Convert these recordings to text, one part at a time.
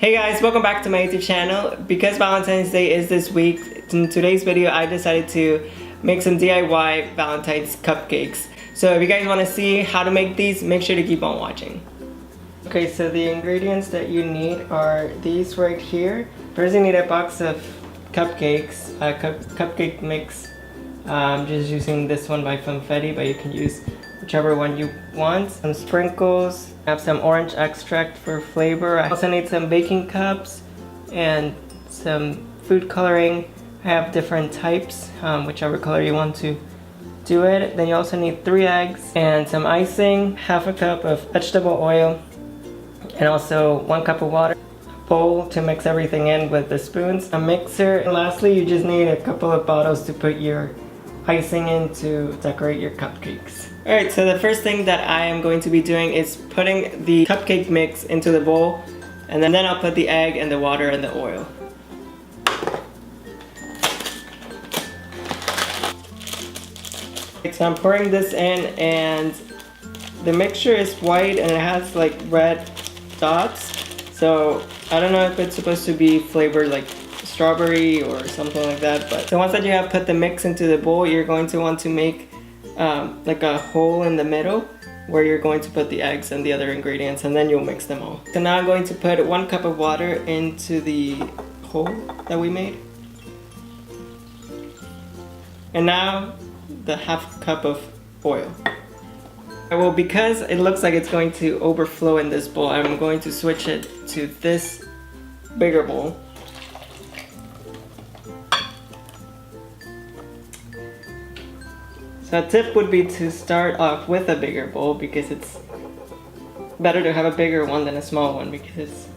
Hey guys, welcome back to my YouTube channel. Because Valentine's Day is this week, in today's video I decided to make some DIY Valentine's cupcakes. So if you guys want to see how to make these, make sure to keep on watching. Okay, so the ingredients that you need are these right here. First you need a box of cupcakes, cupcake mix. I'm just using this one by Funfetti, but you can use whichever one you want. Some sprinkles, I have some orange extract for flavor. I also need some baking cups and some food coloring. I have different types, whichever color you want to do it. Then you also need 3 eggs and some icing, half a cup of vegetable oil, and also 1 cup of water. Bowl to mix everything in with the spoons, a mixer, and lastly you just need a couple of bottles to put your icing in to decorate your cupcakes. Alright, so the first thing that I am going to be doing is putting the cupcake mix into the bowl, and then I'll put the egg and the water and the oil. So I'm pouring this in, and the mixture is white and it has like red dots, so I don't know if it's supposed to be flavored like strawberry or something like that. But so once that you have put the mix into the bowl, you're going to want to make like a hole in the middle where you're going to put the eggs and the other ingredients, and then you'll mix them all. So now I'm going to put 1 cup of water into the hole that we made, and now the half cup of oil. Well, because it looks like it's going to overflow in this bowl, I'm going to switch it to this bigger bowl. So a tip would be to start off with a bigger bowl, because it's better to have a bigger one than a small one, because it's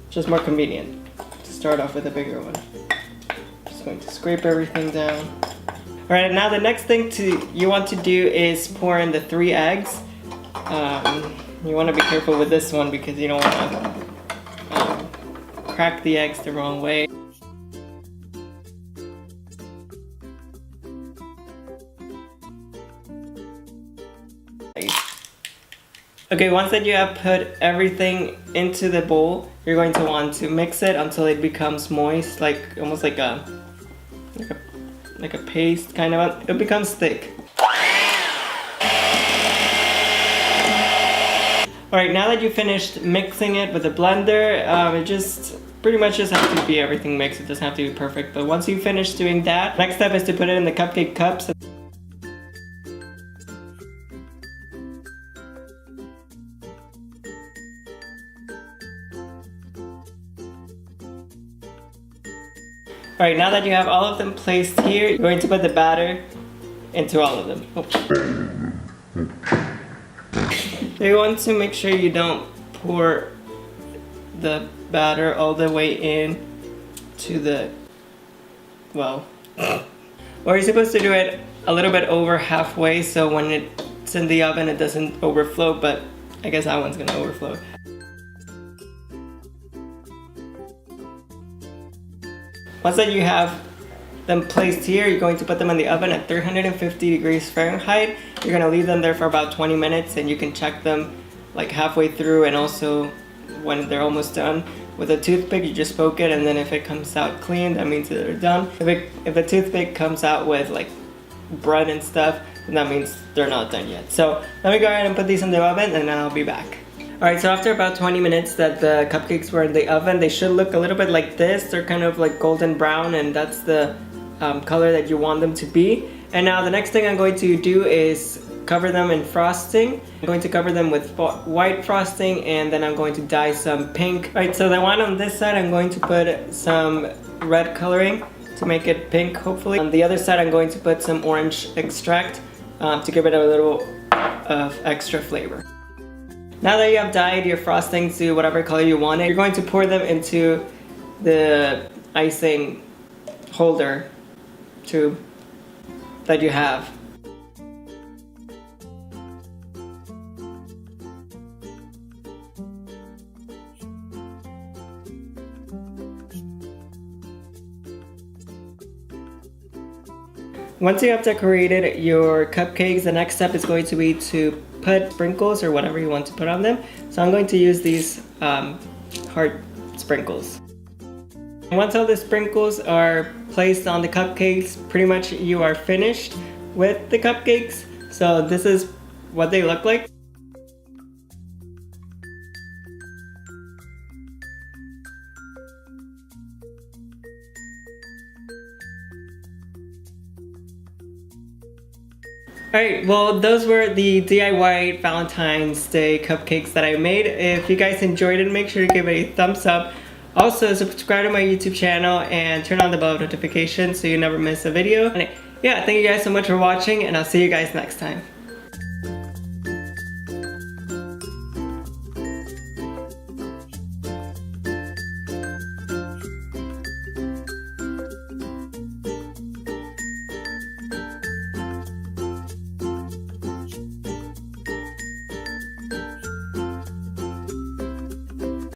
just more convenient to start off with a bigger one. Just going to scrape everything down. Alright, now the next thing you want to do is pour in the 3 eggs. You want to be careful with this one because you don't want to crack the eggs the wrong way. Okay, once that you have put everything into the bowl, you're going to want to mix it until it becomes moist, like almost like a paste kind of. It becomes thick. Alright, now that you finished mixing it with a blender, it just pretty much just has to be everything mixed. It doesn't have to be perfect, but once you finish doing that, next step is to put it in the cupcake cups. Alright, now that you have all of them placed here, you're going to put the batter into all of them. You want to make sure you don't pour the batter all the way in to the, well, or you're supposed to do it a little bit over halfway, so when it's in the oven it doesn't overflow, but I guess that one's gonna overflow. Once that you have them placed here, you're going to put them in the oven at 350 degrees Fahrenheit. You're going to leave them there for about 20 minutes, and you can check them like halfway through, and also when they're almost done. With a toothpick, you just poke it, and then if it comes out clean, that means that they're done. If a toothpick comes out with like bread and stuff, then that means they're not done yet. So let me go ahead and put these in the oven, and then I'll be back. Alright, so after about 20 minutes that the cupcakes were in the oven, they should look a little bit like this. They're kind of like golden brown, and that's the color that you want them to be. And now the next thing I'm going to do is cover them in frosting. I'm going to cover them with white frosting, and then I'm going to dye some pink. Alright, so the one on this side I'm going to put some red coloring to make it pink, hopefully. On the other side I'm going to put some orange extract to give it a little of extra flavor. Now that you have dyed your frosting to whatever color you want it, you're going to pour them into the icing holder tube that you have. Once you have decorated your cupcakes, the next step is going to be to put sprinkles or whatever you want to put on them. So I'm going to use these heart sprinkles. Once all the sprinkles are placed on the cupcakes, pretty much you are finished with the cupcakes. So this is what they look like. Alright, well those were the DIY Valentine's Day cupcakes that I made. If you guys enjoyed it, make sure to give it a thumbs up. Also, subscribe to my YouTube channel and turn on the bell notification so you never miss a video. And yeah, thank you guys so much for watching, and I'll see you guys next time.